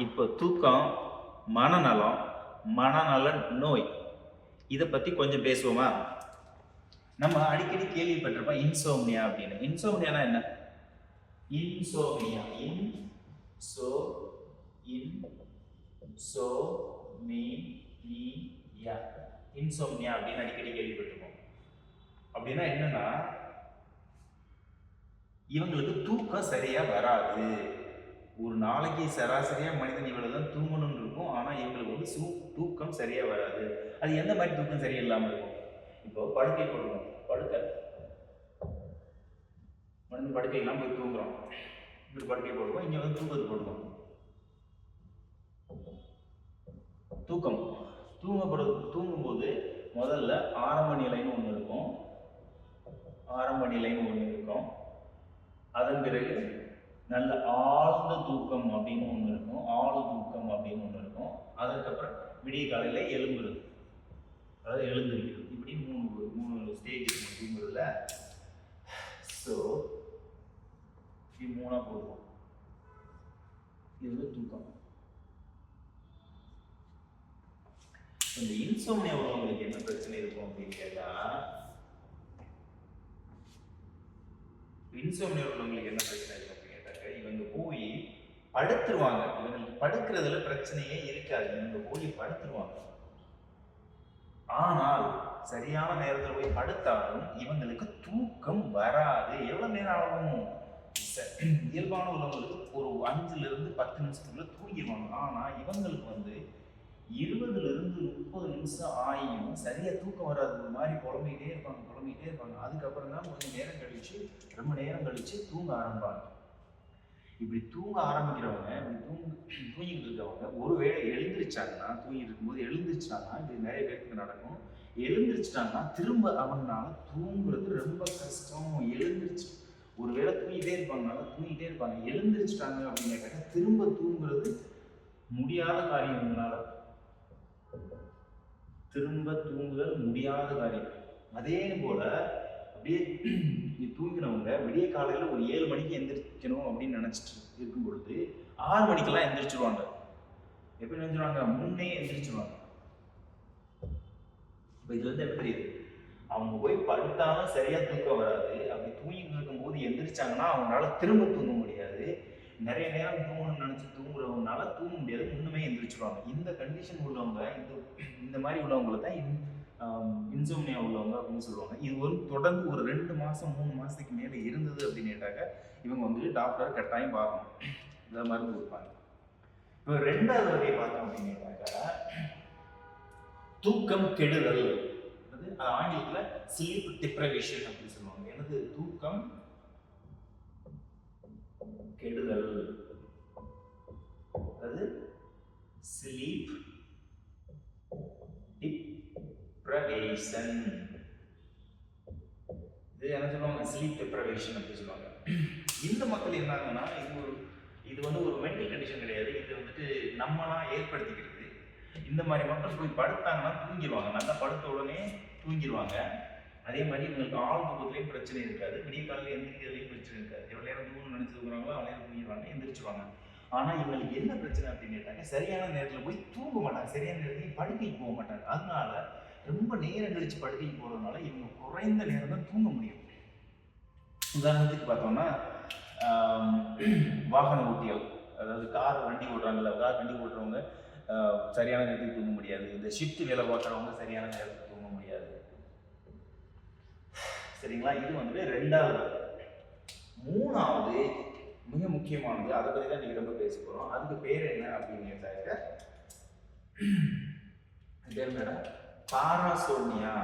இப்போ தூக்கம், மனநலம், மனநல நோய் இதை பற்றி கொஞ்சம் பேசுவோமா? நம்ம அடிக்கடி கேள்விப்பட்டிருப்போம் இன்சோம்னியா அப்படின்னு. இன்சோம்னியானா என்ன? இன்சோம்னியா இன்சோம்னியா அப்படின்னு அடிக்கடி கேள்விப்பட்டிருப்போம். அப்படின்னா என்னன்னா, இவங்களுக்கு தூக்கம் சரியா வராது. ஒரு நாளைக்கு சராசரியா மனிதன் இவ்வளவுதான் தூங்கணும்னு இருக்கும். ஆனா இவங்களுக்கு வந்து தூக்கம் சரியா வராது. அது எந்த மாதிரி தூக்கம் சரியா இல்லாம இருக்கும்? இப்போ படுக்கை போடுவோம், மனிதன் படுக்கையெல்லாம் போய் தூங்குறோம். இப்படி படுக்கை போடுவோம், இங்க வந்து தூக்கத்து போடுவோம். தூங்கும்போது முதல்ல ஆரம்ப நிலைன்னு ஒண்ணு இருக்கும். அதன் பிறகு நல்ல ஆழ்ந்த தூக்கம் அப்படின்னு ஒன்று இருக்கும். அதுக்கப்புறம் விடிய காலையில எழும்புறது, அதாவது எழுந்திருக்கிறது. இப்படி மூணு ஸ்டேஜ் இருக்கும் தூங்குறதுல. ஸோ இது மூணா போடுவோம். இது வந்து தூக்கம். இந்த இன்சோம்னியா உள்ளவங்களுக்கு என்ன பிரச்சனை இருக்கும் அப்படின்னு கேட்டா, இவங்க போய் படுத்துருவாங்க. இவங்களுக்கு படுக்கிறதுல பிரச்சனையே இருக்காது. இவங்க போய் படுத்துருவாங்க. ஆனால் சரியான நேரத்தில் போய் படுத்தாலும் இவங்களுக்கு தூக்கம் வராது. எவ்வளவு நேரம் ஆகும்? இயல்பான உள்ளவங்களுக்கு ஒரு 5 to 10 நிமிஷத்துக்குள்ள தூங்கிடுவாங்க. ஆனா இவங்களுக்கு வந்து 20 to 30 நிமிஷம் ஆகியும் சரியா தூக்கம் வராது. ஒரு மாதிரி புலம்பிக்கிட்டே இருப்பாங்க. அதுக்கப்புறம் தான் ரொம்ப நேரம் கழிச்சு தூங்க ஆரம்பிப்பாங்க. இப்படி தூங்க ஆரம்பிக்கிறவங்க, தூங்கிட்டு இருக்கவங்க ஒருவேளை தூங்கிட்டு இருக்கும்போது எழுந்திருச்சாங்கன்னா, இது நிறைய பேருக்கு நடக்கும். எழுந்திருச்சிட்டாங்கன்னா திரும்ப அவங்களால தூங்குறது ரொம்ப கஷ்டம். ஒருவேளை தூங்கிட்டே இருப்பாங்க. எழுந்திருச்சிட்டாங்க அப்படின்னு கேட்டா திரும்ப தூங்குறது முடியாத காரியம். இவங்களால திரும்ப தூங்குதல் முடியாத காரியம். அதே போல அப்படியே தூங்கினவங்க விடிய காலையில ஒரு 7 மணிக்கு எந்திரிக்கணும் அப்படின்னு நினைச்சிட்டு இருக்கும் பொழுது 6 மணிக்கெல்லாம் எந்திரிச்சிருவாங்க. எப்படி எந்திரிச்சிருவாங்க? முன்னே எந்திரிச்சிருவாங்க. இப்ப இதுல இருந்து எப்படி தெரியுது? அவங்க போய் படுத்தாலும் சரியா தூக்கம் வராது. அப்படி தூங்கிட்டு இருக்கும் போது எந்திரிச்சாங்கன்னா அவங்களால திரும்ப தூங்க முடியாது. நிறைய நேரம் தூங்கணும்னு நினைச்சு தூங்குறவங்கனால தூங்க முடியாது, முன்னுமே எந்திரிச்சிருவாங்க. இந்த கண்டிஷன் உள்ளவங்க, இந்த மாதிரி உள்ளவங்களை தான் இன்சோம்னியா உள்ளவங்க அப்படின்னு சொல்லுவாங்க. இது ஒரு தொடர்ந்து ஒரு 2 மாசம் 3 மாசத்துக்கு மேல இருந்தது அப்படின்னு கேட்டாக்க இவங்க வந்து டாக்டர் கட்டாயம் பார்க்கணும், இந்த மருந்து கொடுப்பாங்க. இப்போ 2வது வகையை பார்த்தோம் அப்படின்னு கேட்டாக்க தூக்கம் கெடுதல். அது ஆங்கிலத்துல ஸ்லீப் டிப்ரைவேஷன் அப்படின்னு சொல்லுவாங்க. என்னது? தூக்கம் கெடுதல், அதாவது ஸ்லீப் டிப்ரைவேஷன். இது என்ன சொல்லுவாங்க? ஸ்லீப் டிப்ரைவேஷன் அப்படி சொல்லுவாங்க. இந்த மக்கள் என்னங்கன்னா, இது வந்து ஒரு மென்டல் கண்டிஷன் கிடையாது. இது வந்துட்டு நம்மளா ஏற்படுத்திக்கிறது. இந்த மாதிரி மக்கள் போய் படுத்தாங்கன்னா தூங்கிடுவாங்க. நல்லா படுத்த உடனே தூங்கிடுவாங்க. அதே மாதிரி இவங்களுக்கு ஆள் தூக்கத்துலேயும் பிரச்சனை இருக்காது, விடிய காலையில் எந்திரிக்கிறதுலையும் பிரச்சனை இருக்காது. எவ்வளோ நேரம் தூங்கணும்னு நினைச்சு தூங்குறாங்களோ அவ்வளோ நேரம் தூங்கிடுவாங்க, எந்திரிச்சிருவாங்க. ஆனால் இவங்களுக்கு என்ன பிரச்சனை அப்படின்னு கேட்டாங்க, சரியான நேரத்தில் போய் தூங்க மாட்டாங்க, சரியான நேரத்துக்கு படுக்கைக்கு போக மாட்டாங்க. அதனால ரொம்ப நேரம் கழிச்சு படுக்கைக்கு போகிறதுனால இவங்க குறைந்த நேரம் தான் தூங்க முடியும். உதாரணத்துக்கு பார்த்தோம்னா வாகன ஓட்டிகள், அதாவது வண்டி ஓட்டுறவங்க சரியான நேரத்துக்கு தூங்க முடியாது. இந்த ஷிஃப்ட் வேலை பார்க்குறவங்க சரியான நேரத்துக்கு தூங்க முடியாது. சரிங்களா? இது வந்து 2வது. 3வது மிக முக்கியமானது, அதை பற்றி தான் நீங்க ரொம்ப பேச போறோம். அதுக்கு பேர் என்ன அப்படின்னு கேட்டாக்க பாராசோம்னியா.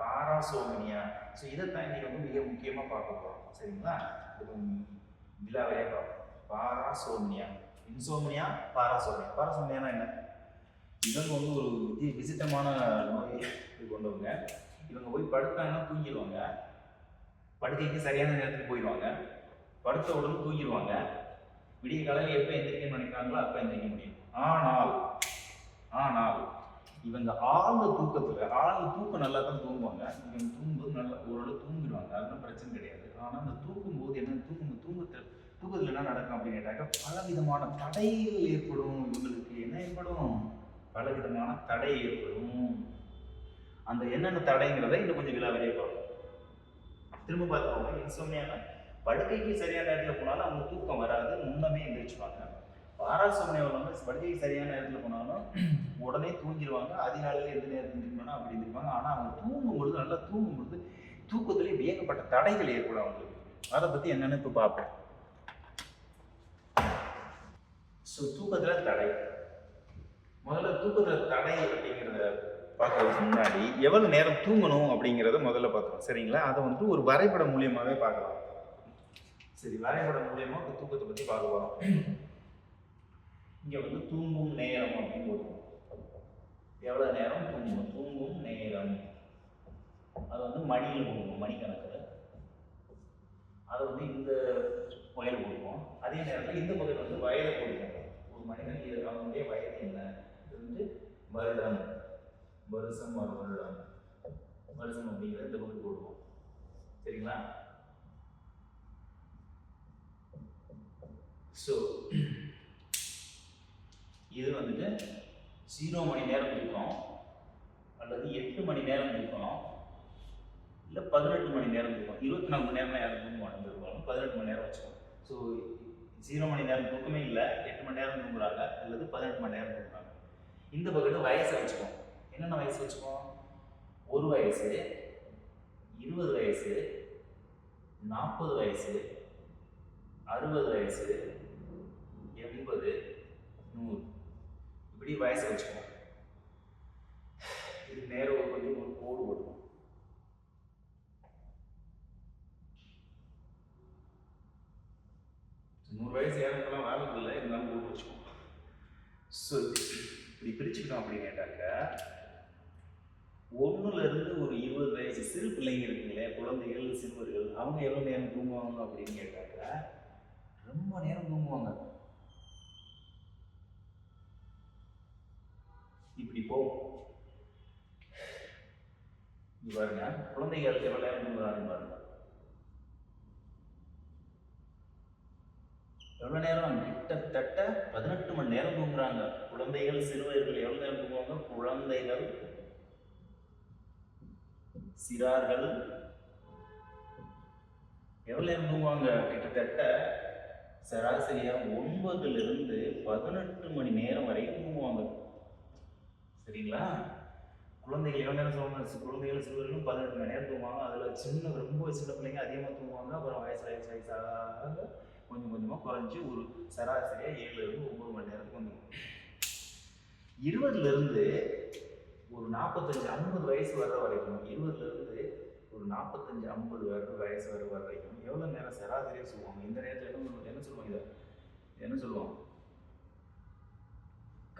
பாராசோம்னியா. ஸோ இதைத்தான் இன்னைக்கு வந்து மிக முக்கியமா பார்க்க போறோம். சரிங்களா? விலாவையா பார்ப்போம். பாராசோம்னியா, இன்சோம்னியா, பாராசோம்னியானா என்ன? இவங்க வந்து ஒரு விசிட்டமான நோயை கொண்டவங்க. இவங்க போய் படுத்தாங்கன்னா தூங்கிடுவாங்க, படுக்கைக்கு சரியான நேரத்துக்கு போயிடுவாங்க, படுத்த உடனே தூங்கிடுவாங்க. விடிய காலையில் எப்போ எந்திரிக்கணும்னு நினைக்கிறாங்களோ அப்போ எந்திரிக்க முடியும். ஆனால் இவங்க ஆழ்ந்த தூக்கம் நல்லா தான் தூங்குவாங்க. இவங்க தூங்கும்போது நல்லா ஓரளவு தூங்கிடுவாங்க, அதெல்லாம் பிரச்சனை கிடையாது. ஆனால் அந்த தூக்கும்போது என்ன தூக்கத்தில் என்ன நடக்கும் அப்படின்னு கேட்டாக்க பலவிதமான தடைகள் ஏற்படும். இவங்களுக்கு என்ன ஏற்படும்? பலவிதமான தடை ஏற்படும். அந்த என்னென்ன தடைங்கிறத இன்னும் கொஞ்சம் விலாவரியாக பார்ப்போம். திரும்ப பார்த்துக்கோங்க, இன்சோம்னியானா படுக்கைக்கு சரியான நேரத்தில் போனாலும் அவங்க தூக்கம் வராது, முன்னமே எந்திரிச்சுவாங்க. பாராசோம்னியா உள்ளவங்க படுக்கைக்கு சரியான நேரத்தில் போனாலும் உடனே தூங்கிடுவாங்க. அதிகாலையில் எந்த நேரத்தில் எந்திரிக்கணும் அப்படி எந்திரிப்பாங்க. ஆனால் அவங்க தூங்கும்பொழுது, நல்லா தூங்கும்பொழுது தூக்கத்திலேயே ஏகப்பட்ட தடைகள் ஏற்படும் அவங்களுக்கு. அதை பற்றி என்னென்னு இப்போ பார்ப்போம். ஸோ தூக்கத்தில் தடை, முதல்ல தூக்கத்தில் தடை அப்படிங்கிறத பார்க்கறதுக்கு முன்னாடி எவ்வளவு நேரம் தூங்கணும் அப்படிங்கிறத முதல்ல பார்க்கணும். சரிங்களா? அதை வந்து ஒரு வரைபடம் மூலியமாகவே பார்க்கலாம். சரி, வரைபடம் மூலியமாக தூக்கத்தை பற்றி பார்க்க போகிறோம். இங்கே வந்து தூங்கும் நேரம் அப்படின்னு போடுவோம். எவ்வளோ நேரம் தூங்கணும், தூங்கும் நேரம் அதை வந்து மணியில் போடுவோம், மணிக்கணக்கில். அதை வந்து இந்த வகையில் போடுவோம். அதே நேரத்தில் இந்த பக்கத்தில் வந்து வயதை போடுவோம். ஒரு மனிதன் அவனுடைய வயது என்ன, இது வந்து வருடம், வருஷம், வருடம், வருஷம் அப்படிங்கிறத இந்த பக்கத்தில் போடுவோம். சரிங்களா? ஸோ இது வந்துட்டு 0 மணி நேரம் தூக்கம், அல்லது 8 மணி நேரம் தூக்கம், இல்லை 18 மணி நேரம் தூக்கம். 24 மணி நேரம் யாரும் தூங்க மாட்டேங்கிறோம், 18 மணி நேரம் வச்சுக்கோம். ஸோ 0 மணி நேரம் தூக்கமே இல்லை, 8 மணி நேரம் தூங்குறாங்க, அல்லது 18 மணி நேரம் தூங்குறாங்க. இந்த பக்கத்து வயசை வச்சுக்கோம். என்னென்ன வயசு வச்சுக்கோம்? 1 வயசு, 20 வயசு, 40 வயசு, 60 வயசு, 80, 100 இப்படி வயசை வச்சுக்கோம். இது நேரம் கொஞ்சம் ஒரு கோடு போடுவோம். நூறு வயசு யாருக்கெல்லாம் வாழ்றது இல்லை, இருந்தாலும் போட்டு வச்சுக்கோம். ஸோ இப்படி பிரிச்சுக்கிட்டோம் அப்படின்னு கேட்டாக்க 1லேருந்து ஒரு 20 வயசு சிறு பிள்ளைங்க இருக்குங்களே, குழந்தைகள், சிறுவர்கள், அவங்க எவ்வளோ நேரம் தூங்குவாங்க அப்படின்னு கேட்டாக்க ரொம்ப நேரம் தூங்குவாங்க. இப்படி போகும். பாருங்க, குழந்தைகள் எவ்வளோ நேரம் தூங்குறாங்க பாருங்க. எவ்வளோ நேரம்? கிட்டத்தட்ட 18 மணி நேரம் தூங்குறாங்க. குழந்தைகள், சிறுவர்கள் எவ்வளோ நேரம் தூங்குவாங்க? குழந்தைகள், சிறார்கள் எவ்வளோ நேரம் தூங்குவாங்க? கிட்டத்தட்ட சராசரியா 9லிருந்து 18 மணி நேரம் வரைக்கும் தூங்குவாங்க. சரிங்களா? குழந்தைகள் எவ்வளோ நேரம் சொல்லுவாங்க? குழந்தைகள், சிறுவர்களும் 18 மணி நேரம் தூங்குவாங்க. அதில் ரொம்ப சின்ன பிள்ளைங்க அதிகமாக தூங்குவாங்க. அப்புறம் வயசாக கொஞ்சம் கொஞ்சமாக குறைஞ்சி ஒரு சராசரியாக 7லிருந்து 9 மணி நேரத்துக்கு வந்துடும். 20லிருந்து ஒரு 45-50 வயசு வர்ற வரைக்கும், 20லிருந்து ஒரு 45-50 வயசு வர வரைக்கும் எவ்வளோ நேரம் சராசரியாக சொல்லுவாங்க? இந்த நேரத்தில் என்ன சொல்லுவாங்க? இதை என்ன சொல்லுவாங்க?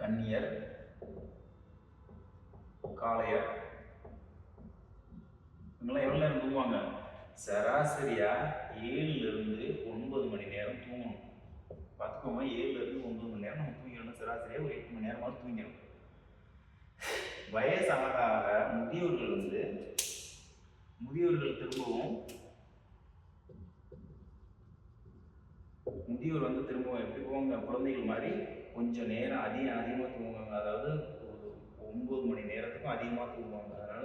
கன்னியர், காளையர், இவங்கெல்லாம் எவ்வளோ நேரம் தூங்குவாங்க? சராசரியா 7லிருந்து 9 மணி நேரம் தூங்கணும். பார்த்துக்கோங்க, 7லிருந்து 9 மணி நேரம் நம்ம தூங்கிடணும். சராசரியா ஒரு 8 மணி நேரமாவது தூங்கிடணும். வயசாக முதியோர்கள் திரும்பவும் திரும்பவும் எப்படி போவாங்க? குழந்தைகள் மாதிரி கொஞ்சம் நேரம் அதிகமாக தூங்குவாங்க. அதாவது 9 மணி நேரத்துக்கும் அதிகமாக தூங்குவாங்க. அதனால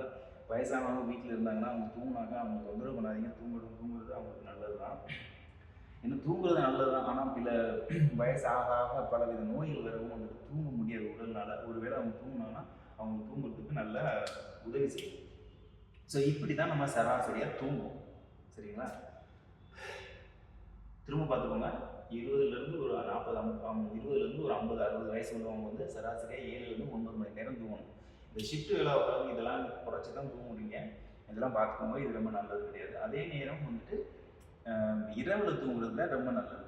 வயசானவங்க வீட்டில் இருந்தாங்கன்னா அவங்க தூங்கினாங்க, அவங்க தொந்தரவு பண்ணாதீங்க. தூங்குறது அவங்களுக்கு நல்லது தான். இன்னும் தூங்குறது நல்லது தான். ஆனால் சில வயசாக பலவித நோய்கள் வரவும் வந்துட்டு தூங்க முடியாது உடல்னால. ஒருவேளை அவங்க தூங்கினாங்கன்னா அவங்க தூங்குறதுக்கு நல்ல உதவி செய்யும். ஸோ இப்படி தான் நம்ம சராசரியாக தூங்குவோம். சரிங்களா? திரும்ப பார்த்துக்கோங்க, 20லிருந்து ஒரு 20லிருந்து ஒரு 50-60 வயசு உள்ளவங்க வந்து சராசரியாக 7லிருந்து 9 மணி நேரம் தூங்கணும். இந்த ஷிஃப்ட் வேலை உட்காந்து இதெல்லாம் குறைச்சி தான் தூங்குறீங்க. இதெல்லாம் பார்த்துக்கோங்க, இது ரொம்ப நல்லது கிடையாது. அதே நேரம் வந்துட்டு இரவில் தூங்குறதுல ரொம்ப நல்லது.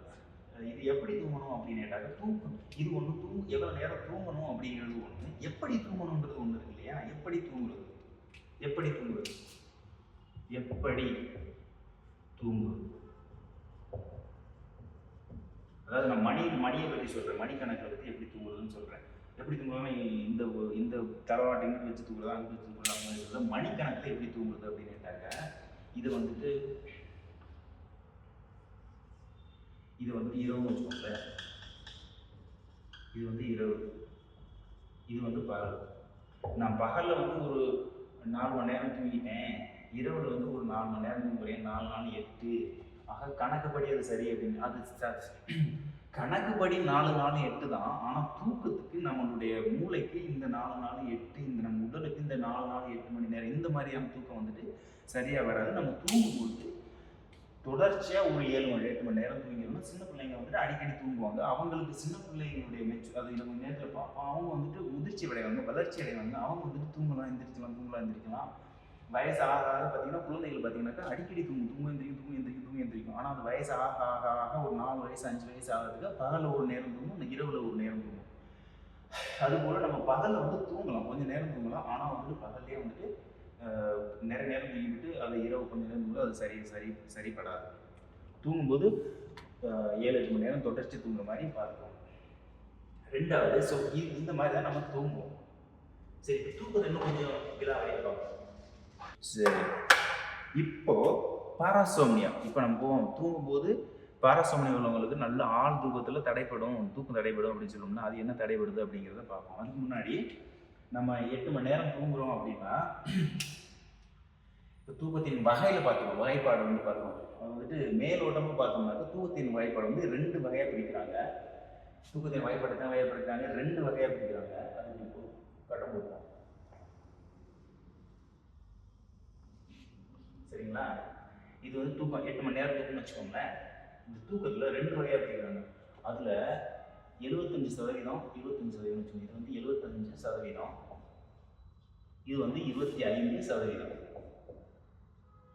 இது எப்படி தூங்கணும் அப்படின்னு கேட்டாக்க தூங்கணும். இது ஒன்று எவ்வளோ நேரம் தூங்கணும் அப்படிங்கிறது ஒன்று, எப்படி தூங்கணுன்றது ஒன்று இருக்கு இல்லையா? எப்படி தூங்குறது அதாவது நான் மணியை பற்றி சொல்கிறேன், மணிக்கணக்கை பற்றி எப்படி தூங்குறதுன்னு சொல்கிறேன். எப்படி தூங்குறதுன்னா இந்த தலவாட்டை இங்கே வச்சு தூங்குறதா, அங்கே வச்சு தூங்குறதா, மணிக்கணக்கில் எப்படி தூங்குறது அப்படின்னு கேட்டாக்க இது வந்துட்டு இது வந்து இரவுன்னு வச்சுக்கோங்களேன். இது வந்து இரவு, இது வந்து பகல். நான் பகலில் வந்து ஒரு 4 மணி நேரம் தூங்கிட்டேன், இரவில் வந்து ஒரு 4 மணி நேரம் தூங்குறேன், 4 4 8. ஆக கணக்குப்படி அது சரி அப்படின்னு. அது கணக்குப்படி 4 4 8 தான். ஆனால் தூக்கத்துக்கு நம்மளுடைய மூளைக்கு இந்த 4 4 8, இந்த நம்ம உடலுக்கு இந்த 4 4 8 மணி நேரம் இந்த மாதிரியான தூக்கம் வந்துட்டு சரியாக வராது. நம்ம தூங்கும்போது தொடர்ச்சியாக ஒரு 7 மணி 8 மணி நேரம் தூங்கிடணும். சின்ன பிள்ளைங்க வந்துட்டு அடிக்கடி தூங்குவாங்க. அவங்களுக்கு சின்ன பிள்ளைங்களுடைய அது நம்ம நேரத்தில் பார்ப்போம். அவங்க வந்துட்டு முதிர்ச்சி அடைவாங்க, வளர்ச்சி அடைவாங்க. அவங்க வந்துட்டு தூங்கலாம் எந்திரிக்கலாம். வயசு ஆக ஆக பார்த்தீங்கன்னா குழந்தைகள் பார்த்தீங்கன்னாக்கா அடிக்கடி தூங்கும் எந்திரிக்கும். ஆனால் அது வயசு ஆக ஆக ஆக ஒரு 4 வயசு 5 வயசு ஆகிறதுக்கு பகலில் ஒரு நேரம் தூங்கும், இரவில் ஒரு நேரம் தூங்கும். அதுபோல் நம்ம பகலில் வந்து தூங்கலாம், கொஞ்சம் நேரம் தூங்கலாம். ஆனால் வந்துட்டு பகல்லே வந்துட்டு நிறைய நேரம் தூங்கிவிட்டு அது இரவு கொஞ்சம் நேரம் தூங்க அது சரிப்படாது. தூங்கும்போது 7-8 மணி நேரம் தொடர்ச்சி தூங்குற மாதிரி பார்த்துக்கோங்க. ரெண்டாவது, ஸோ இந்த மாதிரி தான் நம்ம தூங்குவோம். சரி, இப்போ தூக்கத்தை இன்னும் கொஞ்சம் விலாவரியாக பார்ப்போம். சரி, இப்போ பாராசோம்னியா. இப்போ நம்ம தூங்கும்போது பாராசோம்னியா உள்ளவங்களுக்கு நல்ல ஆள் தூக்கத்தில் தூக்கம் தடைப்படும் அப்படின்னு சொல்லணும்னா அது என்ன தடைபடுது அப்படிங்கிறத பார்ப்போம். அதுக்கு முன்னாடி நம்ம 8 மணி நேரம் தூங்குறோம் அப்படின்னா இப்போ தூக்கத்தின் வகையில் பார்த்துக்கோம், வகைப்பாடு வந்து பார்த்துக்கோம். அது வந்துட்டு மேலோட்டமாக பார்த்தோம்னாக்க தூக்கத்தின் வகைப்பாடு வந்து 2 வகையாக பிரிக்கிறாங்க. தூக்கத்தின் வகைப்பாடு தான் வகைப்படுத்துறாங்க, 2 வகையாக பிரிக்கிறாங்க. அது இப்போ கட்டம் கொடுப்போம். சரிங்களா? இது வந்து தூக்கம் 8 மணி நேரம் தூக்கம்னு வச்சுக்கோங்களேன். இந்த தூக்கத்தில் 2 வகையாக பிரிக்கிறாங்க. அதில் 75% 25%. இது வந்து 75%, இது வந்து 25%.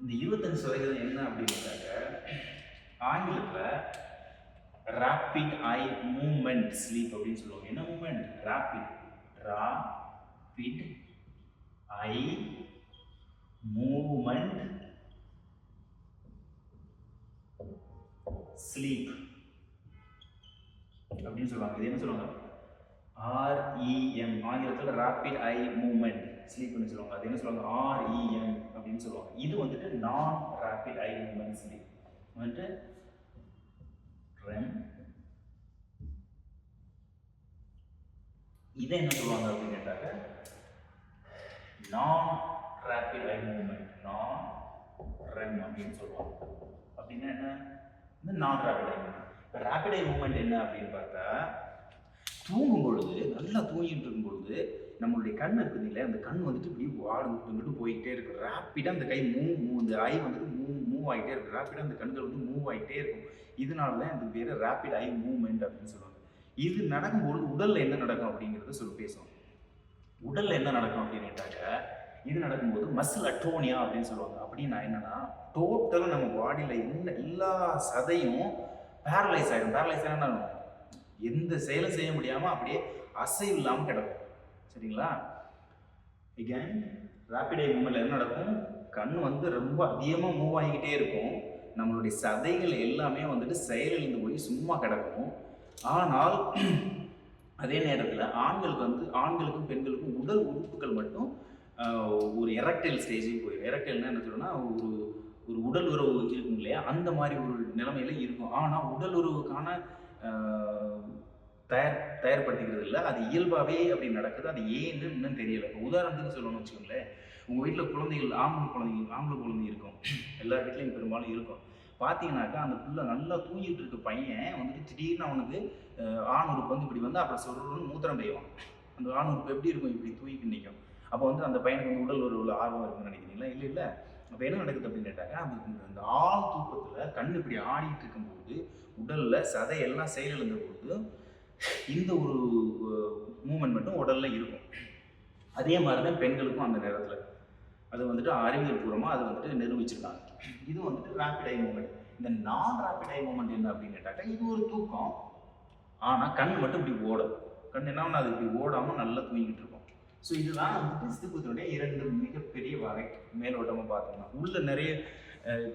இந்த 25% என்ன அப்படின்னாக்க ஆங்கிலத்தில் ராபிட் ஐ மூவ்மெண்ட் ஸ்லீப் அப்படின்னு சொல்லுவாங்க. என்ன movement? Rapid eye movement sleep அப்படின்னு சொல்லுவாங்க. இது என்ன சொல்லுவாங்க? REM. ஆங்கிலத்தில் ராபிட் ஐ மூவ்மெண்ட் ஸ்லீப்னு சொல்லுவாங்க. அது என்ன சொல்லுவாங்க? REM அப்படின்னு சொல்லுவாங்க. இது வந்துட்டு நான் ராபிட் ஐ மூவ்மெண்ட் ஸ்லீப் வந்துட்டு REM. இதை என்ன சொல்லுவாங்க அப்படின்னு கேட்டாக்க நான் ராபிட் ஐ மூவ்மெண்ட், நான் REM அப்படின்னு சொல்லுவாங்க. அப்படின்னா என்ன? இந்த நான் ராபிட் ஐ மூவ்மெண்ட். இப்போ ராபிட் ஐ மூவ்மெண்ட் என்ன அப்படின்னு பார்த்தா, தூங்கும் பொழுது நல்லா தூங்கிட்டு இருக்கும் பொழுது நம்மளுடைய கண் இருக்குது இல்லை, அந்த கண் வந்துட்டு இப்படி வாடுங்கிட்டு போயிட்டே இருக்கு. ரேப்பிடாக அந்த கை இந்த ஐ வந்துட்டு மூவ் ஆகிட்டே இருக்கு. ரேப்பிடாக அந்த கண்கள் வந்து மூவ் ஆகிட்டே இருக்கும். இதனால தான் இந்த பேர் ரேப்பிட் ஐ மூவ்மெண்ட் அப்படின்னு சொல்லுவாங்க. இது நடக்கும்பொழுது உடலில் என்ன நடக்கும் அப்படிங்கிறத பேசுவோம். உடலில் என்ன நடக்கும் அப்படின்னு கேட்டாக்க, இது நடக்கும்போது மசில் அட்டோனியா அப்படின்னு சொல்லுவாங்க. அப்படின்னா என்னன்னா, டோட்டலாக நம்ம பாடியில் எல்லா சதையும் பேரலைஸ் ஆகிடும். பேரலைஸ் ஆனால் எந்த செயலும் செய்ய முடியாமல் அப்படியே அசைவு இல்லாமல் கிடக்கும். சரிங்களா? அகைன் ராபிட் ஐ மூவ்மெண்ட்ல என்ன நடக்கும்? கண் வந்து ரொம்ப அதிகமாக மூவ் ஆகிக்கிட்டே இருக்கும். நம்மளுடைய சதைகள் எல்லாமே வந்துட்டு செயலிழந்து போய் சும்மா கிடக்கும். ஆனால் அதே நேரத்தில் ஆண்களுக்கும் பெண்களுக்கும் உடல் உறுப்புகள் மட்டும் ஒரு எரக்டைல் ஸ்டேஜுக்கு போயிடும். எரக்டைல்னா என்ன சொல்லணும்னா, ஒரு உடல் உறவு இருக்கும் இல்லையா, அந்த மாதிரி ஒரு நிலைமையில இருக்கும். ஆனால் உடல் உறவுக்கான தயார்படுத்திக்கிறது இல்லை, அது இயல்பாகவே அப்படி நடக்குது. அது ஏன்னு இன்னும் தெரியலை. இப்போ உதாரணத்துக்கு சொல்லணும்னு வச்சுக்கோங்களேன், உங்கள் வீட்டில் குழந்தைகள் ஆம்பளை குழந்தை இருக்கும், எல்லா வீட்லையும் பெரும்பாலும் இருக்கும். பார்த்தீங்கன்னாக்கா அந்த பிள்ளை நல்லா தூங்கிட்டு இருக்க பையன் வந்துட்டு திடீர்னு அவனுக்கு ஆண் உறுப்பு வந்து இப்படி வந்து அப்புறம் சொல்றோன்னு மூத்திரம் பெய்வான். அந்த ஆண் உறுப்பு எப்படி இருக்கும்? இப்படி தூக்கிட்டு நிற்கும். அப்போ வந்து அந்த பையனுக்கு வந்து உடல் உள்ள ஆர்வம் இருக்குன்னு நினைக்கிறீங்களா? இல்லை. அப்போ என்ன நடக்குது அப்படின்னு கேட்டாங்க, அந்த ஆள் தூக்கத்தில் கண் இப்படி ஆடிட்டு இருக்கும்போது உடலில் சதையெல்லாம் செயலிழந்த போது இந்த ஒரு மூமெண்ட் மட்டும் உடலில் இருக்கும். அதே மாதிரி தான் பெண்களுக்கும் அந்த நேரத்தில் அது வந்துட்டு அறிவியல் பூர்வமாக அது வந்துட்டு நிரூபிச்சிருக்காங்க. இது வந்துட்டு ராபிட் ஐ மூமெண்ட். இந்த நான் ராபிட் ஐ மூமெண்ட் என்ன அப்படின்னு கேட்டாக்கா, இது ஒரு தூக்கம், ஆனால் கண் மட்டும் இப்படி ஓடும். கண் என்ன அது இப்படி ஓடாமல் நல்லா தூங்கிட்டு இருக்கும். ஸோ இதுதான் வந்துட்டு தூக்கத்தினுடைய 2 மிகப்பெரிய வகை. மேலோட்டமாக பார்த்தோம்னா உள்ள நிறைய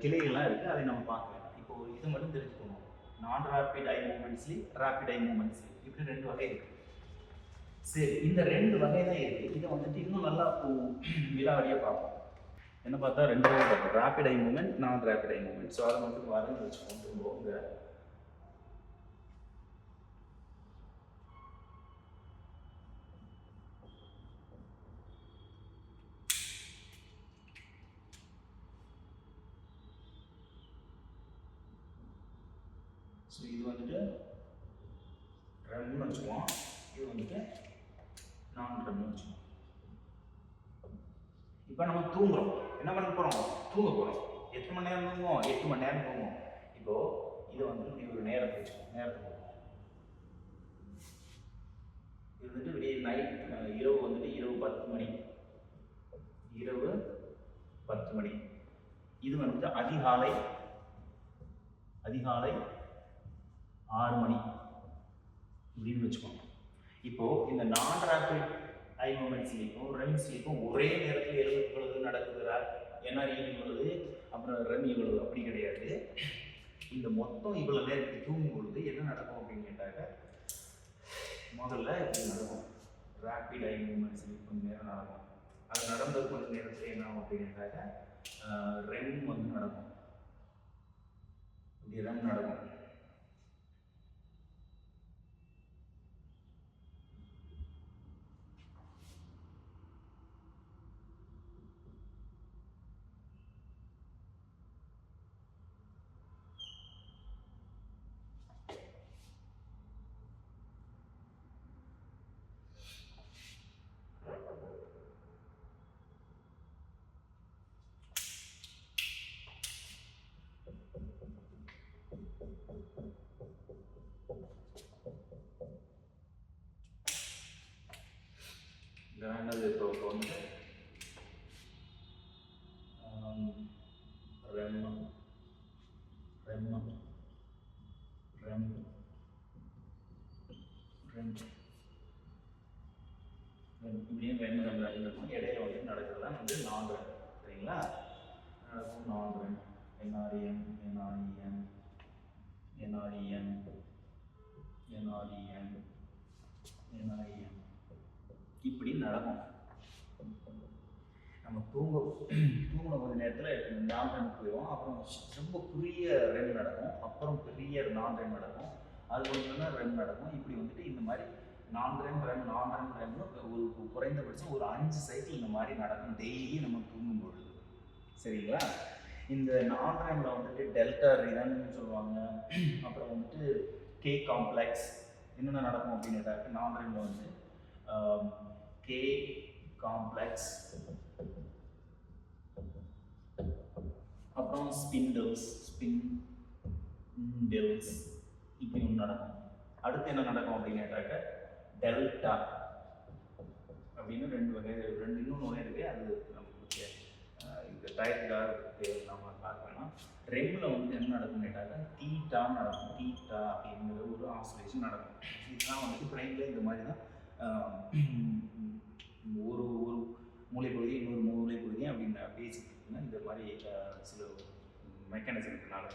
கிளைகள்லாம் இருக்குது, அதை நம்ம பார்க்கலாம். இப்போ இது மட்டும் தெரிஞ்சுக்கணும். நான் rapid eye moment sleep, rapid eye moment sleep, இப்படி 2 வகை இருக்குது. சரி, இந்த 2 வகை தான் இருக்குது. இதை வந்துட்டு இன்னும் நல்லா விலாவரியாக பார்ப்போம். என்ன பார்த்தா 2 வகை பார்ப்போம், ராபிட் ஐ மூமெண்ட், நான் ராபிட் ஐ மூமெண்ட். ஸோ அதை மட்டும் வரைஞ்சி வச்சுக்கோங்க. ஸோ இது வந்துட்டு ரெம்னு வச்சுக்குவோம், இது வந்துட்டு நான் ரெம்னு வச்சுக்குவோம். இப்போ நம்ம தூங்குறோம், என்ன பண்ண போகிறோம்? தூங்க போகிறோம். எத்தனை மணி நேரம் தூங்குவோம்? 8 மணி நேரம் தூங்குவோம். இப்போது இதை வந்து இப்படி ஒரு நேரத்தை வச்சுக்கோம், நேரத்தை போடுவோம். இது வந்துட்டு விடிய நைட் இரவு வந்துட்டு இரவு 10 மணி, இரவு 10 மணி. இது வந்துட்டு அதிகாலை 6 மணி இப்படின்னு வச்சுக்கோங்க. இப்போ இந்த நான் ரேபிட் ஐ மூமெண்ட் ஸ்லீப்பும் ரெம் ஸ்லீப்பும் ஒரே நேரத்தில் எழுபது நடக்குதுரா, என்ஆர்இ இவ்வளவு அப்புறம் ரெம் இவ்வளவு, அப்படி கிடையாது. இந்த மொத்தம் இவ்வளவு நேரத்துக்கு தூங்கும் பொழுது என்ன நடக்கும் அப்படின்னு கேட்டாக்க, முதல்ல இப்படி நடக்கும், ரேபிட் ஐ மூமெண்ட் ஸ்லீப் கொஞ்சம் நேரம் நடக்கும். அது நடந்தது கொஞ்சம் நேரத்தில் என்ன ஆகும் அப்படின்னு கேட்டாக்க ரெம் வந்து நடக்கும், இப்படி ரெம் நடக்கும். என்னது இப்போ வந்து ரெம் ரெம் ரெம் ரெம் இப்படியும் ரெம் ரெம் இருக்கும். இடையில வந்து நடக்கிறதா வந்து நான் ரெம், சரிங்களா? நடக்கும் நான் RAM, NREM NREM NREM NREM NREM இப்படி நடக்கும். நம்ம தூங்கின கொஞ்ச நேரத்தில் நான் ரெம் போயிடும், அப்புறம் ரொம்ப குறுகிய ரெம் நடக்கும், அப்புறம் பெரிய நான் ரெம் நடக்கும், அது கொஞ்சம் ரெம் நடக்கும். இப்படி வந்துட்டு இந்த மாதிரி நான் ரெம் ரெம்னு ஒரு குறைந்தபட்சம் ஒரு 5 சைக்கிள் இந்த மாதிரி நடக்கும் டெய்லி நம்ம தூங்கும் பொழுது, சரிங்களா? இந்த நான் ரெம்ல வந்துட்டு டெல்டா ரிதம்னு சொல்லுவாங்க, அப்புறம் வந்துட்டு கே காம்ப்ளெக்ஸ் என்னென்ன நடக்கும் அப்படின்னு கேட்டாக்க, நான் ரெம்ல வந்து கே காம்ப்ளெக்ஸ், அப்புறம் ஸ்பிண்டில்ஸ் இப்படி ஒன்று நடக்கும். அடுத்து என்ன நடக்கும் அப்படின்னு கேட்டாக்க டெல்டா அப்படின்னு 2 வகை, இன்னொன்று வகை இருக்குது, அது நமக்கு இந்த டயத்துக்காக நம்ம பார்க்கலாம். ரெம்மில் வந்து என்ன நடக்கும்னு கேட்டாக்க தீட்டான்னு நடக்கும், தீட்டா அப்படிங்கிற ஒரு ஆசிலேஷன் நடக்கும். இதெல்லாம் வந்துட்டு பிரெயினில் இந்த மாதிரி தான் ஒரு மூளைப்பகுதி இன்னொரு மூளைப்பகுதி அப்படின்னு பேசிட்டு இருக்குன்னா இந்த மாதிரி சில மெக்கானிசம் இருக்குனால.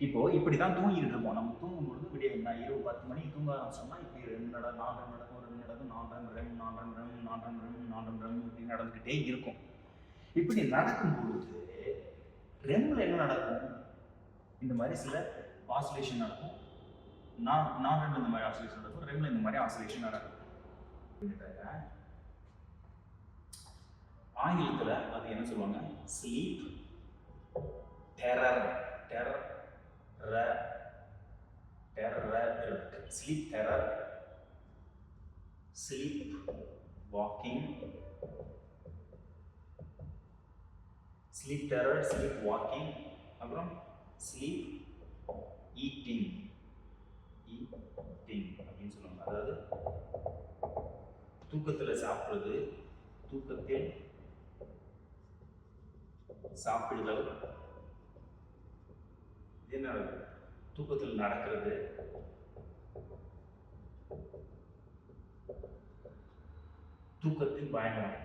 இப்போ இப்படி தான் தூங்கிட்டு இருப்போம். நம்ம தூங்கும்பொழுது விடிய இரவு 10 மணிக்கு தூங்க ஆரம்பிச்சோம்னா இப்படி 2 நடக்கும், 4 நடக்கும், 2 நடக்கும், 4 RAM RAM 4 RAM RAM 4 RAM RAM 4 RAM RAM இப்படி நடந்துக்கிட்டே இருக்கும். இப்படி நடக்கும் பொழுது ரெம்ல என்ன நடக்கும்? இந்த மாதிரி சில ஆசிலேஷன் நடக்கும். நான் ரெம்ல இந்த மாதிரி ஆசிலேஷன் நடக்கும், ரெம்ல இந்த மாதிரி ஆசிலேஷன் நடக்கும். ஆங்கிலத்தில் அது என்ன சொல்லுவாங்க? Sleep terror, sleep terror, sleep walking, sleep terror, sleep walking, அப்புறம் ஸ்லீப் ஈட்டிங் அப்படின்னு சொல்லுவாங்க. அதாவது தூக்கத்தில் சாப்பிடுறது, தூக்கத்தில் சாப்பிடுதல், என்ன தூக்கத்தில் நடக்கிறது, தூக்கத்தில் பயணம்.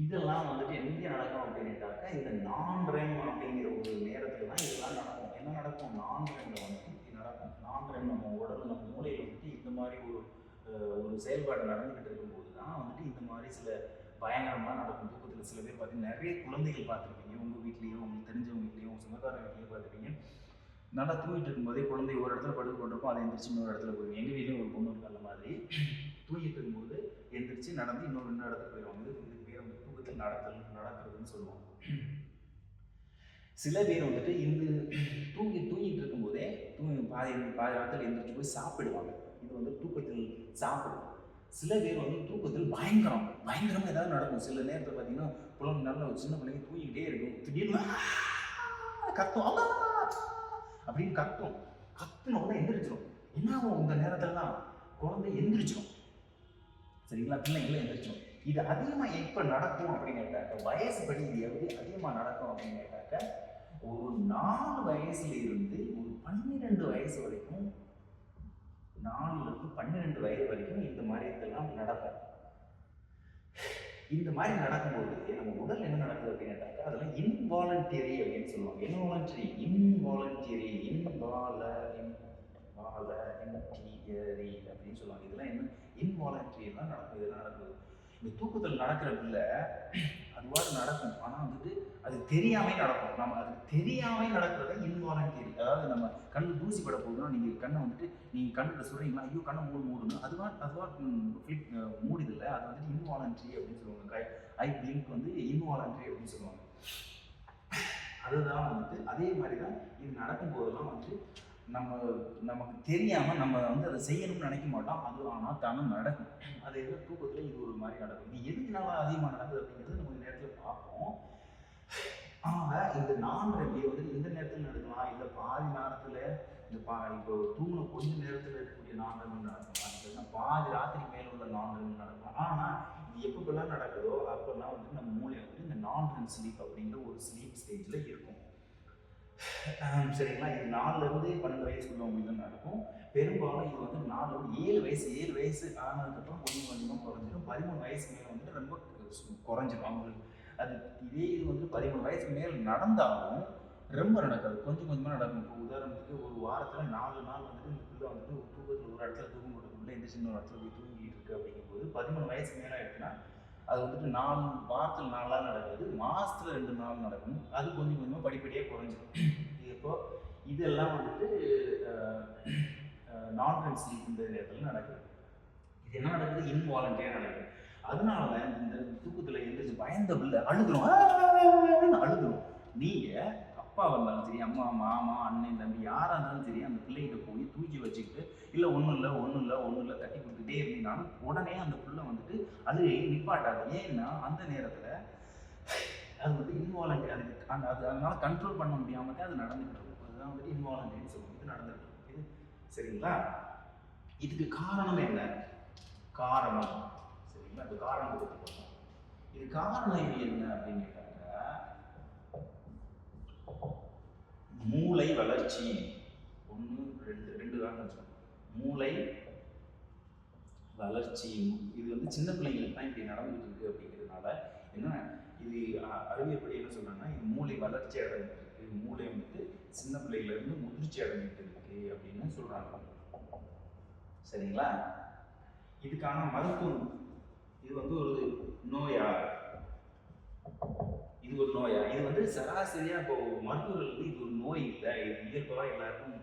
இதெல்லாம் வந்துட்டு எங்க நடக்கும் அப்படின்னாக்க இந்த நான் ரெம் அப்படிங்கிற ஒரு நேரத்துல தான் இதெல்லாம் நடக்கும். என்ன நடக்கும்? நான் ரெம்ல வந்துட்டு இப்படி நடக்கும். நான் ரெம் நம்ம உடல் நம்ம மூளையில் வந்துட்டு இந்த மாதிரி ஒரு செயல்பாடு நடந்துகிட்டு இருக்கும்போது தான் வந்துட்டு இந்த மாதிரி சில பயங்கரமாக நடக்கும். தூக்கத்தில் சில பேர் பார்த்தீங்கன்னா நிறைய குழந்தைகள் பார்த்துருப்பீங்க, உங்கள் வீட்லேயோ உங்களுக்கு தெரிஞ்சவங்க வீட்லேயோ உங்கள் சொந்தக்கார வீட்லேயோ பார்த்துருப்பீங்க. நல்லா தூங்கிட்டு இருக்கும்போதே குழந்தை ஒரு இடத்துல படுத்து கொண்டிருக்கும், அதை எந்திரிச்சு இன்னொரு இடத்துல போயிடும். எங்கள் வீட்லேயும் ஒரு பொண்ணு இருக்கு, அந்த மாதிரி தூங்கிட்டு இருக்கும்போது எந்திரிச்சு நடந்து இன்னொரு இடத்துக்கு போயிடுவாங்க. இதுக்கு பேர் வந்து தூக்கத்தில் தூக்கத்தில் நடக்கிறதுன்னு சொல்லுவோம். சில பேர் வந்துட்டு இந்த தூங்கிட்டு இருக்கும்போதே பாதி நேரத்தில் எந்திரிச்சு போய் சாப்பிடுவாங்க. இது வந்து தூக்கத்தில் சாப்பிடுவோம். சில பேர் வந்து தூக்கத்தில் பயங்கரமாக ஏதாவது நடக்கும். சில நேரத்தில் பார்த்தீங்கன்னா புலம் நல்ல ஒரு சின்ன பிள்ளைங்க தூங்கிக்கிட்டே இருக்கும், திடீர்னு கத்தும் அப்படின்னு கத்துன உடனே எந்திரிச்சிடும். என்ன ஆகும் இந்த நேரத்துலலாம் குழந்தை எந்திரிச்சிடும். சரிங்களா, பிள்ளைங்களும் எந்திரிச்சிடும். இது அதிகமாக எப்போ நடக்கும் அப்படின்னு கேட்டாக்க, வயசுப்படி இது எப்படி அதிகமாக நடக்கும் அப்படின்னு கேட்டாக்க, ஒரு 4 வயசுல இருந்து ஒரு 12 வயசு வரைக்கும், 4லிருந்து 12 வயது வரைக்கும் இந்த மாதிரி இதெல்லாம் நடக்கும். இந்த மாதிரி நடக்கும்போது நம்ம உடல் என்ன நடக்குது அப்படின்னு கேட்டாக்க, அதெல்லாம் இன்வாலண்டரி அப்படின்னு சொல்லுவாங்க. இன்வாலண்டரி அப்படின்னு சொல்லுவாங்க. இதெல்லாம் என்ன இன்வாலண்டரி எல்லாம் நடக்கும். இதெல்லாம் நடக்குது. இந்த தூக்கத்தில் நடக்கிறதுல அதுவாக நடக்கும். ஆனால் வந்துட்டு அது தெரியாமே நடக்கும். நம்ம அது தெரியாமே நடக்கிறத இன்வாலண்டரி. அதாவது நம்ம கண்ணு தூசி பட போகுதுன்னா நீங்கள் கண்ணை வந்துட்டு நீங்கள் கண்ணில் சொல்கிறீங்களா, ஐயோ கண்ணை மூடணும், அதுவா ஃபிளிக் மூடிதில்லை, அது வந்துட்டு இன்வாலண்டரி அப்படின்னு சொல்லுவாங்க. ஐ பிளிங்க் வந்து இன்வாலண்டரி அப்படின்னு சொல்லுவாங்க. அதுதான் வந்துட்டு அதே மாதிரி தான் இது நடக்கும்போதெல்லாம் வந்துட்டு நமக்கு தெரியாமல் நம்ம வந்து அதை செய்யணும்னு நினைக்க மாட்டோம். அது ஆனால் தானும் நடக்கும். அது எல்லாம் தூக்கத்தில் இது ஒரு மாதிரி நடக்கும். இது எதுக்குனால அதிகமாக நடக்குது அப்படிங்கிறது நம்ம இந்த நேரத்தில் பார்ப்போம். ஆனால் இந்த 4 வந்து இந்த நேரத்தில் நடக்கலாம், இல்லை பாதி நேரத்தில் இப்போ தூங்கின கொஞ்ச நேரத்தில் இருக்கக்கூடிய 4 நடக்கலாம், இல்லைன்னா பாதி ராத்திரிக்கு மேலே உள்ள 4 நடக்கலாம். ஆனால் இது எப்பப்பெல்லாம் நடக்குதோ அப்போல்லாம் வந்து நம்ம மூளை வந்து இந்த நான்-REM ஸ்லீப் அப்படிங்கிற ஒரு ஸ்லீப் ஸ்டேஜில் இருக்கும். சரிங்களா, இது 4லிருந்து 12 வயசுக்குள்ளவங்களுக்கு தான் நடக்கும். பெரும்பாலும் இது வந்து 7 வயசு ஆனதுக்கப்புறம் கொஞ்சமாக குறைஞ்சிடும். 13 வயசு மேலே வந்துட்டு ரொம்ப குறைஞ்சிடும் அவங்களுக்கு. அது இதே இது வந்து 13 வயசுக்கு மேலே நடந்தாலும் ரொம்ப நடக்காது, கொஞ்சமாக நடக்கும். இப்போ உதாரணத்துக்கு ஒரு வாரத்தில் 4 நாள் வந்துட்டு இந்த பிள்ளை வந்துட்டு ஒரு தூக்கத்தில் ஒரு இடத்துல தூங்க போட்டுக்குள்ளே இந்த சின்ன இடத்துல போய் தூங்கிட்டு இருக்கு அப்படிங்கும்போது 13 வயசுக்கு மேலே ஆயிடுச்சுன்னா அது வந்துட்டு 4 வாரத்தில் 4 நாள் நடக்குது, மாதத்தில் 2 நாள் நடக்கும். அது கொஞ்சமாக படிப்படியாக குறைஞ்சிடும். இப்போ இதெல்லாம் வந்துட்டு நான்-REM ஸ்லீப் இந்த நேரத்தில் நடக்குது. இது என்ன நடக்குது, இன்வாலண்டரியாக நடக்குது. அதனால தான் இந்த தூக்கத்தில் எந்திரிச்சு பயந்த பிள்ளை அழுதுரும். நீங்கள் அப்பாவாக இருந்தாலும் சரி, அம்மா மாமா அண்ணன் தம்பி யாராக இருந்தாலும் சரி, அந்த பிள்ளைகிட்ட போய் தூக்கி வச்சுக்கிட்டு இல்லை ஒன்றும் இல்லை தட்டி கொடுத்துட்டே இருந்தீங்கன்னாலும் உடனே அந்த பிள்ளை வந்துட்டு அது நிப்பாட்டாது. ஏன்னா அந்த நேரத்தில் அது வந்து இன்வாலண்டரி, அது அதனால கண்ட்ரோல் பண்ண முடியாமல் தான் அது நடந்துகிட்டு இருக்கும். அதுதான் வந்துட்டு இன்வாலண்டரின்னு சொல்லுவோம். இது நடந்துகிட்டு இருக்குது. சரிங்களா, இதுக்கு காரணம் என்ன? சரிங்களா, இது காரணம் கொடுத்துருக்கோம். இது காரணம் என்ன அப்படின்னு கேட்டாங்க, மூளை வளர்ச்சி. 1 2 காரணம் சொல்லுவோம். மூளை வளர்ச்சி. இது வந்து சின்ன பிள்ளைங்களுக்கு தான் இப்படி நடந்துட்டு இருக்கு அப்படிங்கிறதுனால என்ன, இது அறிவியல்படி என்ன சொல்றாங்கன்னா, இது மூளை வளர்ச்சி அடைஞ்சிட்டு இருக்கு, மூளை வந்துட்டு சின்ன பிள்ளைல இருந்து முதிர்ச்சி அடைஞ்சிட்டு இருக்கு அப்படின்னு சொல்றாங்க. சரிங்களா, இதுக்கான மருத்துவம், இது வந்து ஒரு நோயா, இது வந்து சராசரியா இப்போ மருத்துவர்களுக்கு இது ஒரு நோய் இல்லை, இது இயல்பாக எல்லாருக்கும்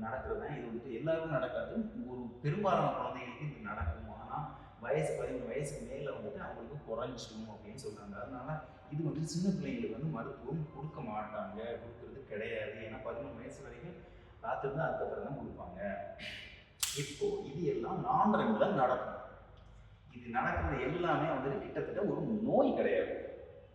நடக்கிறது தான். இது வந்துட்டு எல்லாருக்கும் நடக்காது, ஒரு பெரும்பாலான குழந்தைகளுக்கு இது நடக்கும். ஆனால் 13 வயசுக்கு மேலே வந்துட்டு அவங்களுக்கு குறைஞ்சிடும் அப்படின்னு சொல்றாங்க. அதனால இது வந்து சின்ன பிள்ளைங்களுக்கு வந்து மருத்துவம் கொடுக்கறது கிடையாது. ஏன்னா 13 வயசு வரைக்கும் பார்த்துருந்து அதுக்கப்புறம் தான் கொடுப்பாங்க. இப்போ இது எல்லாம் நான்-REMல நடக்கும். இது நடக்கிறது எல்லாமே வந்துட்டு கிட்டத்தட்ட ஒரு நோய் கிடையாது.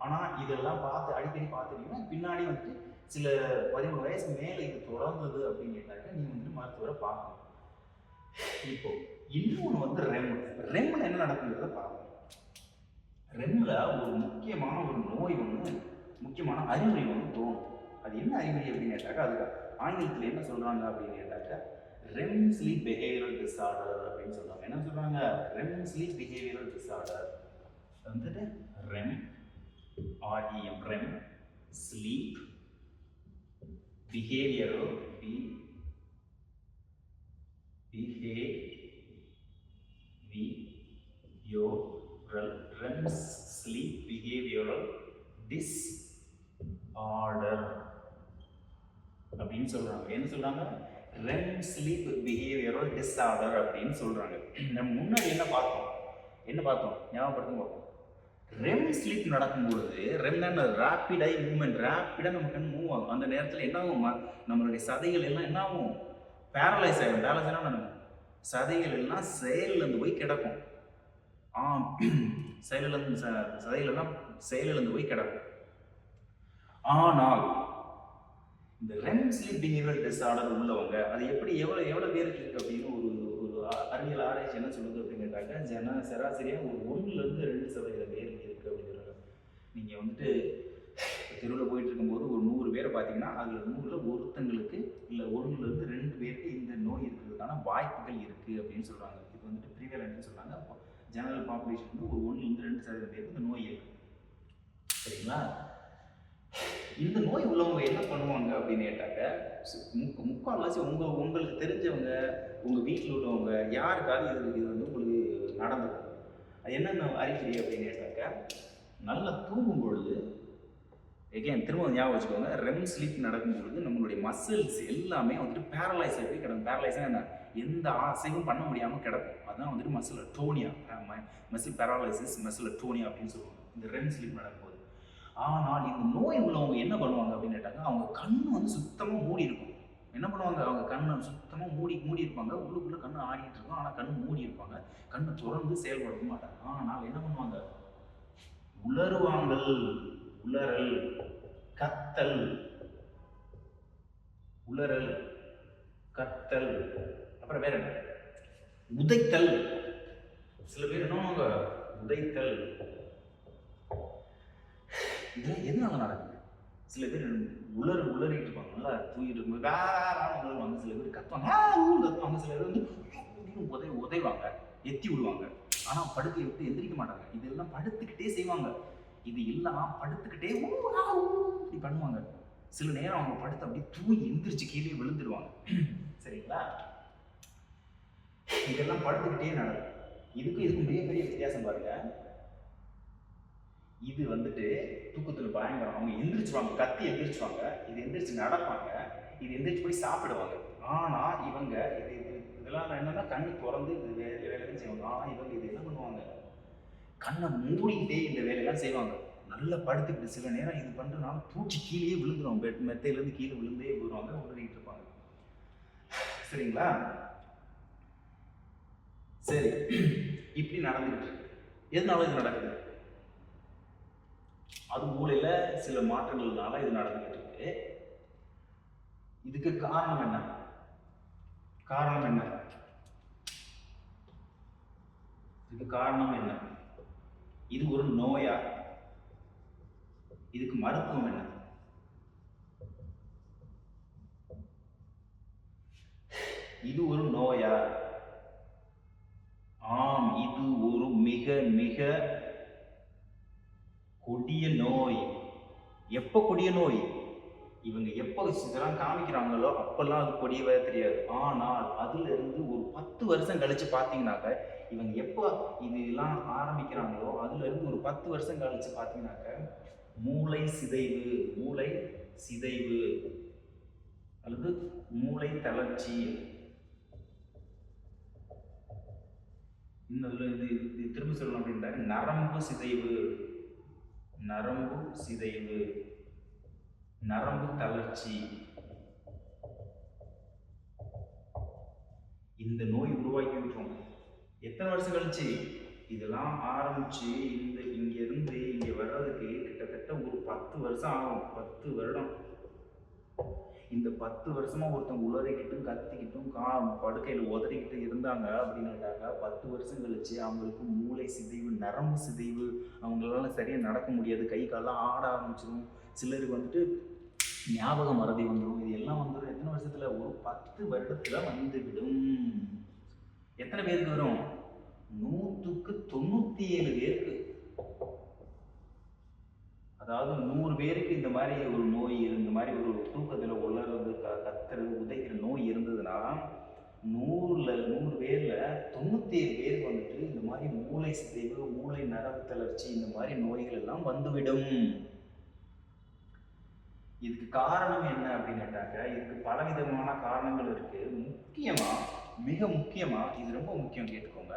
ஆனால் இதெல்லாம் அடிக்கடி பார்த்துட்டீங்கன்னா பின்னாடி வந்துட்டு சில 13 வயசு மேலே இது தொடர்ந்தது அப்படின்னு கேட்டாக்க நீ வந்துட்டு மருத்துவரை பார்க்கணும். இப்போ இன்னொன்று வந்து ரெம்ல என்ன நடக்குங்கிறத பார்க்கணும். ரெம்ல ஒரு முக்கியமான ஒரு நோய் ஒன்று, முக்கியமான அறிகுறி ஒன்று தோணும். அது என்ன அறிகுறி அப்படின்னு கேட்டாக்க, அது ஆங்கிலத்தில் என்ன சொல்றாங்க அப்படின்னு கேட்டாக்க REM sleep behavioral disorder அப்படின்னு சொல்றாங்க. என்ன சொல்றாங்க, REM sleep behavioral disorder வந்துட்டு REM sleep behavioral REM sleep behavioral disorder அப்படின்னு சொல்றாங்க. என்ன சொல்றாங்க, REM sleep behavioral disorder அப்படின்னு சொல்றாங்க. நம்ம முன்னாடி என்ன பார்த்தோம் ஞாபகப்படுத்துங்க பார்ப்போம். ரெம் ஸ்லீப் நடக்கும்பொழுது ரெம்னா ரேப்பிட் ஐ மூவ்மெண்ட், ரேப்பிடாக நம்ம கண் மூவ் ஆகும். அந்த நேரத்தில் என்ன ஆகும், நம்மளுடைய சதைகள் எல்லாம் என்ன ஆகும், பேரலைஸ் ஆகிடும். பேரலைஸ் நடக்கும், சதைகள் எல்லாம் செயலிழந்து போய் கிடக்கும். செயலிழந்து சதைகள் எல்லாம் செயலிழந்து போய் கிடக்கும். ஆனால் இந்த ரெம் ஸ்லீப் பிஹேவியர் டிஸார்டர் உள்ளவங்க அது எப்படி எவ்வளோ பேருக்கு இருக்குது அப்படின்னு ஒரு அறிவியல் ஆராய்ச்சி என்ன சொல்லுது அப்படின்னு கேட்டாங்க, சராசரியாக ஒரு 1-2% பேருக்கு இருக்குது அப்படிங்கிறாங்க. நீங்கள் வந்துட்டு தெருவில் போயிட்டு இருக்கும்போது ஒரு 100 பேரை பார்த்தீங்கன்னா அதில் 100ல் ஒருத்தங்களுக்கு இல்லை 1-2 பேருக்கு இந்த நோய் இருக்கிறதுக்கான வாய்ப்புகள் இருக்குது அப்படின்னு சொல்கிறாங்க. இது வந்துட்டு ப்ரீவேலன்ட்னு சொல்கிறாங்க. அப்போ ஜெனரல் பாப்புலேஷன் வந்து ஒரு 1-2% பேருக்கு இந்த நோய் இருக்குது. சரிங்களா? இந்த நோய் உள்ளவங்க என்ன பண்ணுவாங்க அப்படின்னு கேட்டாக்க, முக்கால்வாசி உங்களுக்கு தெரிஞ்சவங்க, உங்கள் வீட்டில் உள்ளவங்க யாருக்காவது இது வந்து உங்களுக்கு நடந்துடும். அது என்னென்ன அறிகுறி அப்படின்னு கேட்டாக்க, நல்லா தூங்கும் பொழுது, திரும்ப ஞாபகம் வச்சுக்கோங்க, ரெம் ஸ்லீப் நடக்கும் பொழுது நம்மளுடைய மசில்ஸ் எல்லாமே வந்துட்டு பேரலைஸ் ஆகி கிடக்கும். பேரலைஸ்னா என்ன, எந்த அசைவும் பண்ண முடியாமல் கிடக்கும். அதுதான் வந்துட்டு மசில் அட்டோனியா, மசில் பேரலைசிஸ், மசில் அட்டோனியா அப்படின்னு சொல்லுவாங்க இந்த ரெம் ஸ்லீப் நடக்கும்போது. ஆனால் இந்த நோய் உள்ளவங்க என்ன பண்ணுவாங்க அப்படின்னு கேட்டாங்க, அவங்க கண்ணு வந்து சுத்தமாக மூடி இருக்கும். என்ன பண்ணுவாங்க, அவங்க கண்ணை சுத்தமாக மூடி இருப்பாங்க. உள்ளுக்குள்ளே கண்ணு ஆடிட்டு இருக்கும், ஆனால் கண்ணு மூடி இருப்பாங்க. கண்ணை திறந்து செயல்பட மாட்டாங்க. ஆனால் என்ன பண்ணுவாங்க, உளறுவாங்கல், உளறல், கத்தல், உளறல், கத்தல், அப்புறம் வேற என்ன, உதைத்தல். சில பேர் என்ன பண்ணுவாங்க, உதைத்தல். இதெல்லாம் எதனால நடக்குது? சில பேர் உளறிட்டு இருப்பாங்க, நல்லா தூங்கிட்டு இருக்கும்போது வேற உணர்வாங்க. சில பேர் கத்துவாங்க, சில பேர் வந்து உதைவாங்க, எத்தி விடுவாங்க. ஆனால் படுக்கையை விட்டு எந்திரிக்க மாட்டாங்க. இதெல்லாம் படுத்துக்கிட்டே செய்வாங்க. இது எல்லாம் படுத்துக்கிட்டே இப்படி பண்ணுவாங்க. சில நேரம் அவங்க படுத்து அப்படியே தூங்கி எந்திரிச்சு கீழே விழுந்துடுவாங்க. சரிங்களா? இதெல்லாம் படுத்துக்கிட்டே நடக்கும். இதுக்கு மிகப்பெரிய வித்தியாசம் பாருங்க. இது வந்துட்டு தூக்கத்தில் பயங்கரம். அவங்க எந்திரிச்சுவாங்க, கத்தி எந்திரிச்சுவாங்க, இது எந்திரிச்சு நடப்பாங்க, இது எந்திரிச்சு போய் சாப்பிடுவாங்க. ஆனால் இவங்க இதெல்லாம் என்னன்னா கண்ணு திறந்து இது வேலையும் செய்வாங்க. ஆனால் இவங்க இது என்ன பண்ணுவாங்க, கண்ணை மூடிக்கிட்டே இந்த வேலையெல்லாம் செய்வாங்க. நல்லா படுத்துக்கிட்டு சில நேரம் இது பண்ணுறதுனால தூச்சி கீழே விழுந்துடும். மெத்தையிலேருந்து கீழே விழுந்தே விழுவாங்க, உடறிட்டு இருப்பாங்க. சரிங்களா? சரி, இப்படி நடந்துக்கிட்டு இருக்கு. எதனால இது நடக்குது? அது மூளையில சில மாற்றங்கள்னால இது நடந்துகிட்டு இருக்கு. இதுக்கு காரணம் என்ன? இதுக்கு காரணம் என்ன? இது ஒரு நோயா? இதுக்கு மருத்துவம் என்ன? இது ஒரு நோயா? ஆம், இது ஒரு மிக மிக கொடிய நோய். எப்போ கொடிய நோய்? இவங்க எப்போ இதெல்லாம் காமிக்கிறாங்களோ அப்பெல்லாம் அது கொடியவே தெரியாது. ஆனால் அதுல இருந்து ஒரு 10 வருஷம் கழிச்சு பார்த்தீங்கன்னாக்க, இவங்க எப்போ இதெல்லாம் ஆரம்பிக்கிறாங்களோ அதுல இருந்து ஒரு 10 வருஷம் கழிச்சு பார்த்தீங்கன்னாக்க, மூளை சிதைவு அல்லது மூளை தளர்ச்சி, இன்னும் இது திரும்ப சொல்லணும் அப்படின்றாங்க, நரம்பு சிதைவு, நரம்பு தளர்ச்சி, இந்த நோய் உருவாக்கி விட்டுரும். எத்தனை வருஷம் கழிச்சு? இதெல்லாம் ஆரம்பிச்சு இங்க இருந்து இங்க வர்றதுக்கு கிட்டத்தட்ட ஒரு 10 வருஷம் ஆகும். 10 வருடம். இந்த 10 வருஷமா ஒருத்தவங்க உளறிக்கிட்டும் கத்திக்கிட்டும் படுக்கையில் உதறிக்கிட்டு இருந்தாங்க அப்படின்னாட்டாங்க, 10 வருஷம் கழிச்சு அவங்களுக்கு மூளை சிதைவு, நரம்பு சிதைவு, அவங்களால சரியாக நடக்க முடியாது, கை காலெல்லாம் ஆட ஆரம்பிச்சிடும். சிலருக்கு வந்துட்டு ஞாபக மறதி வந்துடும். இது எல்லாம் வந்துடும். எத்தனை வருஷத்துல? ஒரு 10 வருடத்துல வந்துவிடும். எத்தனை பேருக்கு வரும்? 100க்கு 97 பேருக்கு. அதாவது 100 பேருக்கு இந்த மாதிரி ஒரு நோய், இந்த மாதிரி ஒரு தூக்கத்தில் உளறது, கத்துறது, உதைக்கிற நோய் இருந்ததுன்னா 100 பேர்ல 97 பேருக்கு வந்துட்டு இந்த மாதிரி மூளை சிதைவு, மூளை நரம்பு தளர்ச்சி, இந்த மாதிரி நோய்கள் எல்லாம் வந்துவிடும். இதுக்கு காரணம் என்ன அப்படின்னு கேட்டாங்க, இதுக்கு பலவிதமான காரணங்கள் இருக்கு. மிக முக்கியமா இது ரொம்ப முக்கியம், கேட்டுக்கோங்க,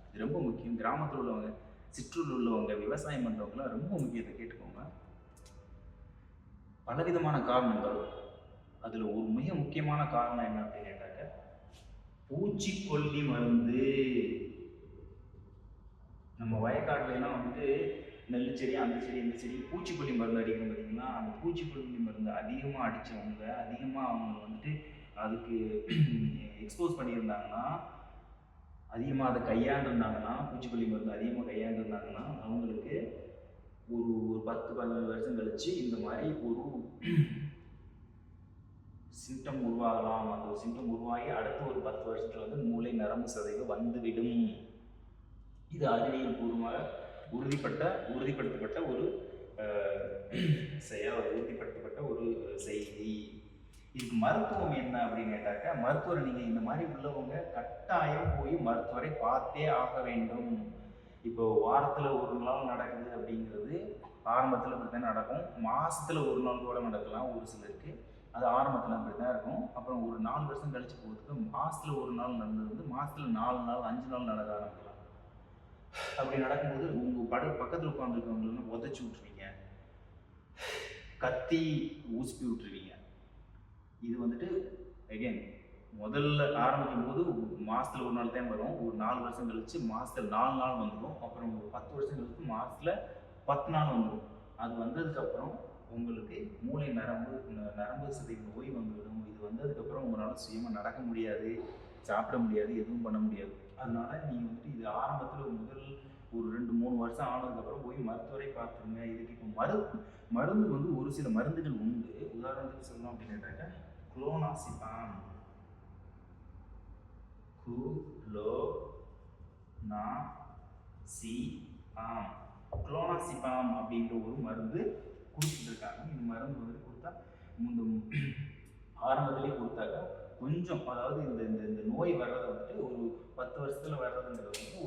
இது ரொம்ப முக்கியம். கிராமத்தில் உள்ளவங்க சிற்றூரில் உள்ளவங்க, விவசாயம் பண்ணுறவங்களாம் ரொம்ப முக்கியத்தை கேட்டுக்கோங்க. பலவிதமான காரணங்கள். அதில் ஒரு மிக முக்கியமான காரணம் என்ன அப்படின்னு கேட்டாக்க, பூச்சிக்கொல்லி மருந்து. நம்ம வயக்காட்டுலாம் வந்துட்டு நெல் செடி, அந்த செடி, இந்த செடி பூச்சிக்கொல்லி மருந்து அடிக்கணும் பார்த்தீங்கன்னா, அந்த பூச்சிக்கொல்லி மருந்து அதிகமாக அடித்தவங்க, அதிகமாக அவங்க வந்துட்டு அதுக்கு எக்ஸ்போஸ் பண்ணியிருந்தாங்கன்னா, அதிகமாக அதை கையாண்டிருந்தாங்கன்னா, பூச்சிக்கொல்லி மருந்து அதிகமாக கையாண்டிருந்தாங்கன்னா, அவங்களுக்கு ஒரு 10-15 வருஷம் கழிச்சு இந்த மாதிரி ஒரு சிம்டம் உருவாகலாம். அந்த சிம்டம் உருவாகி அடுத்த ஒரு 10 வருஷத்துல வந்து மூளை நரம்பு சிதைவு வந்துவிடும். இது அறிவியல் பூர்வமாக உறுதிப்படுத்தப்பட்ட ஒரு உறுதிப்படுத்தப்பட்ட ஒரு செய்தி. இதுக்கு மருத்துவம் என்ன அப்படின்னு கேட்டாக்க, மருத்துவரை நீங்கள் இந்த மாதிரி உள்ளவங்க கட்டாயம் போய் மருத்துவரை பார்த்தே ஆக வேண்டும். இப்போ வாரத்தில் ஒரு நாள் நடக்குது அப்படிங்கிறது ஆரம்பத்தில் அப்படி தான் நடக்கும். மாதத்தில் ஒரு நாள் கூட நடக்கலாம் ஒரு சிலருக்கு. அது ஆரம்பத்தில் அப்படி தான் இருக்கும். அப்புறம் ஒரு 4 வருஷம் கழிச்சு போகிறதுக்கு மாதத்தில் ஒரு நாள் நடந்தது வந்து மாதத்தில் 4 நாள் 5 நாள் நடக்க ஆரம்பிக்கலாம். அப்படி நடக்கும்போது உங்கள் பக்கத்தில் உட்காந்துருக்கவங்களெல்லாம் உதச்சி விட்ருவீங்க, கத்தி ஊசி விட்டுருவீங்க. இது வந்துட்டு அகெயின் முதல்ல ஆரம்பிக்கும் போது மாதத்தில் ஒரு நாள் தான் வரும். ஒரு 4 வருஷம் கழிச்சு மாதத்தில் 4 நாள் வந்துடும். அப்புறம் ஒரு 10 வருஷம் கழிச்சு மாதத்தில் 10 நாள் வந்துடும். அது வந்ததுக்கப்புறம் உங்களுக்கு மூளை நரம்பு சிதைவு நோய் வந்துவிடும். இது வந்ததுக்கப்புறம் உங்களால் சுயமாக நடக்க முடியாது, சாப்பிட முடியாது, எதுவும் பண்ண முடியாது. அதனால நீங்கள் வந்துட்டு இது ஆரம்பத்தில் முதல் ஒரு 2-3 வருஷம் ஆனதுக்கப்புறம் போய் மருத்துவரை பார்த்துருங்க. இதுக்கு இப்போ மருந்து வந்து ஒரு சில மருந்துகள் உண்டு. உதாரணத்துக்கு சொல்லணும் அப்படின்னு கேட்டாக்க, குளோனாசிபாம் குளோனாசிபாம் அப்படின்ற ஒரு மருந்து கொடுத்துட்டு இருக்காங்க. இந்த மருந்து வந்து கொடுத்தா இந்த ஆரம்பத்திலே கொடுத்தாக்க கொஞ்சம், அதாவது இந்த இந்த நோய் வர்றதை வந்துட்டு ஒரு 10 வருஷத்துல வர்றதுங்கிறது வந்து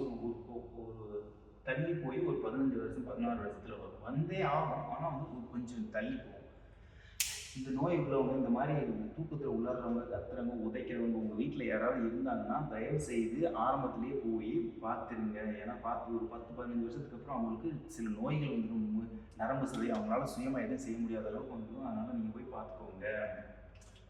ஒரு தள்ளி போய் ஒரு 15 வருஷம் 16 வருஷத்துல வரும். வந்தே ஆகும், ஆனால் வந்து கொஞ்சம் தள்ளி போகும். இந்த நோய் உள்ளவங்க, இந்த மாதிரி தூக்கத்தில் உள்ளாடுறவங்க, கத்துறவங்க, உதைக்கிறவங்க உங்கள் வீட்டில் யாராவது இருந்தாங்கன்னா தயவு செய்து ஆரம்பத்திலேயே போய் பார்த்துருங்க. ஏன்னா பார்த்து ஒரு 10-15 வருஷத்துக்கு அப்புறம் அவங்களுக்கு சில நோய்கள் வந்துடும். நரம்பு சரி அவங்களால சுயமாக எதுவும் செய்ய முடியாத அளவுக்கு வந்துடும். அதனால் நீங்கள் போய் பார்த்துக்கோங்க.